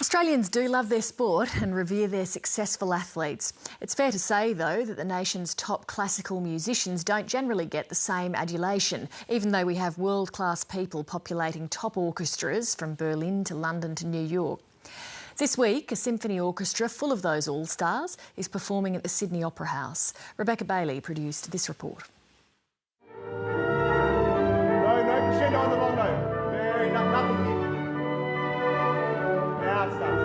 Australians do love their sport and revere their successful athletes. It's fair to say, though, that the nation's top classical musicians don't generally get the same adulation, even though we have world-class people populating top orchestras from Berlin to London to New York. This week, a symphony orchestra full of those all-stars is performing at the Sydney Opera House. Rebecca Bailey produced this report. No crescendo on the long note. Nothing here. Now it starts.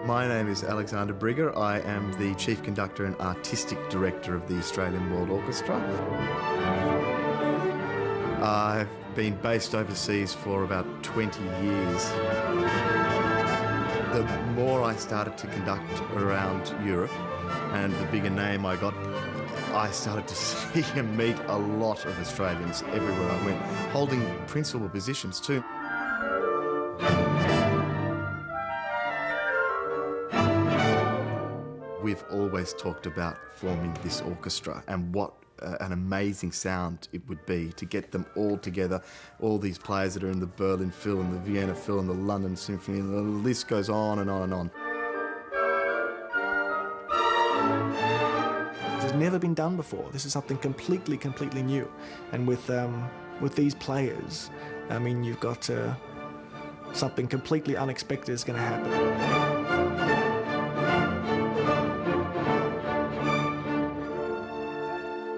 My name is Alexander Brigger. I am the Chief Conductor and Artistic Director of the Australian World Orchestra. I've been based overseas for about 20 years. The more I started to conduct around Europe and the bigger name I got, I started to see and meet a lot of Australians everywhere I went, holding principal positions too. We've always talked about forming this orchestra and what an amazing sound it would be to get them all together, all these players that are in the Berlin Phil and the Vienna Phil and the London Symphony, and the list goes on and on and on. It's never been done before. This is something completely new. And with these players, I mean, you've got something completely unexpected is going to happen.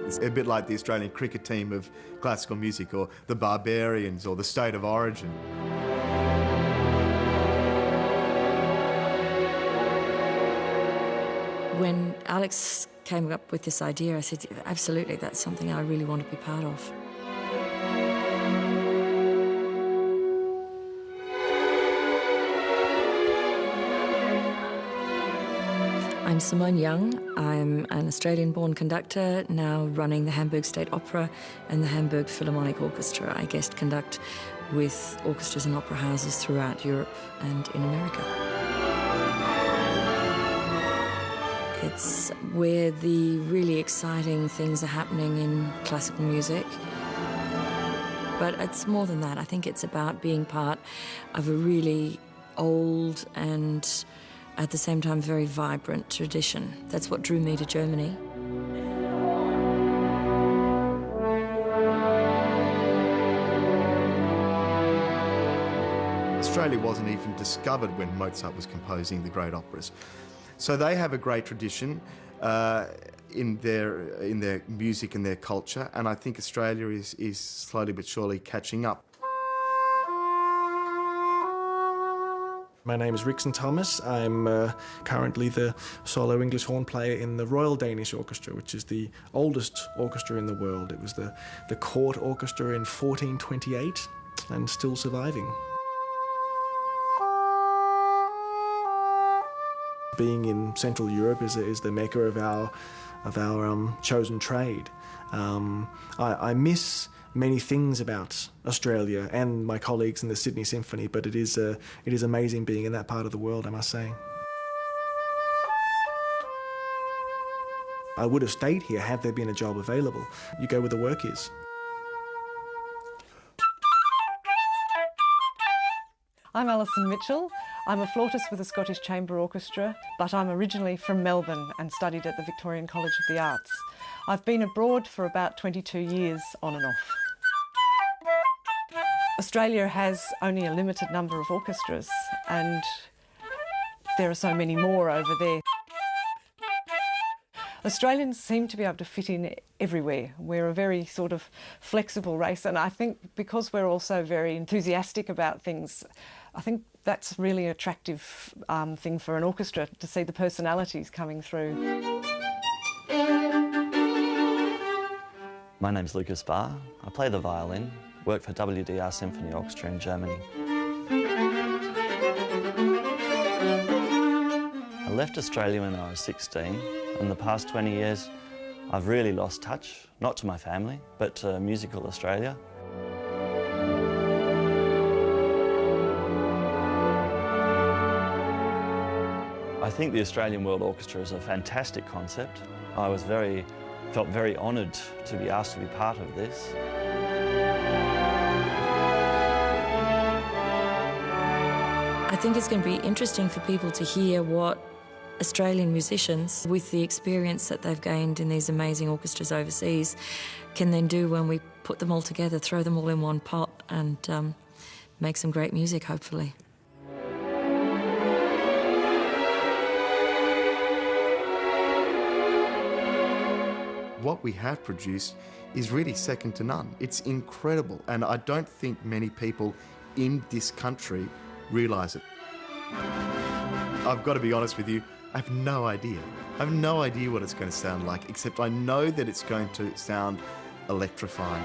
It's a bit like the Australian cricket team of classical music, or the Barbarians, or the State of Origin. When Alex came up with this idea, I said, absolutely, that's something I really want to be part of. I'm Simone Young. I'm an Australian-born conductor, now running the Hamburg State Opera and the Hamburg Philharmonic Orchestra. I guest conduct with orchestras and opera houses throughout Europe and in America. It's where the really exciting things are happening in classical music. But it's more than that. I think it's about being part of a really old and at the same time very vibrant tradition. That's what drew me to Germany. Australia wasn't even discovered when Mozart was composing the great operas. So they have a great tradition in their music and their culture, and I think Australia is slowly but surely catching up. My name is Rixon Thomas. I'm currently the solo English horn player in the Royal Danish Orchestra, which is the oldest orchestra in the world. It was the court orchestra in 1428 and still surviving. Being in Central Europe is the mecca of our chosen trade. I miss many things about Australia and my colleagues in the Sydney Symphony, but it is amazing being in that part of the world, I must say. I would have stayed here had there been a job available. You go where the work is. I'm Alison Mitchell. I'm a flautist with the Scottish Chamber Orchestra, but I'm originally from Melbourne and studied at the Victorian College of the Arts. I've been abroad for about 22 years, on and off. Australia has only a limited number of orchestras, and there are so many more over there. Australians seem to be able to fit in everywhere. We're a very sort of flexible race, and I think because we're also very enthusiastic about things, I think that's really an attractive thing for an orchestra, to see the personalities coming through. My name's Lucas Barr. I play the violin, work for WDR Symphony Orchestra in Germany. I left Australia when I was 16. In the past 20 years, I've really lost touch, not to my family, but to musical Australia. I think the Australian World Orchestra is a fantastic concept. I felt very honoured to be asked to be part of this. I think it's going to be interesting for people to hear what Australian musicians, with the experience that they've gained in these amazing orchestras overseas, can then do when we put them all together, throw them all in one pot and make some great music, hopefully. What we have produced is really second to none. It's incredible, and I don't think many people in this country realise it. I've got to be honest with you, I have no idea. I have no idea what it's going to sound like, except I know that it's going to sound electrifying.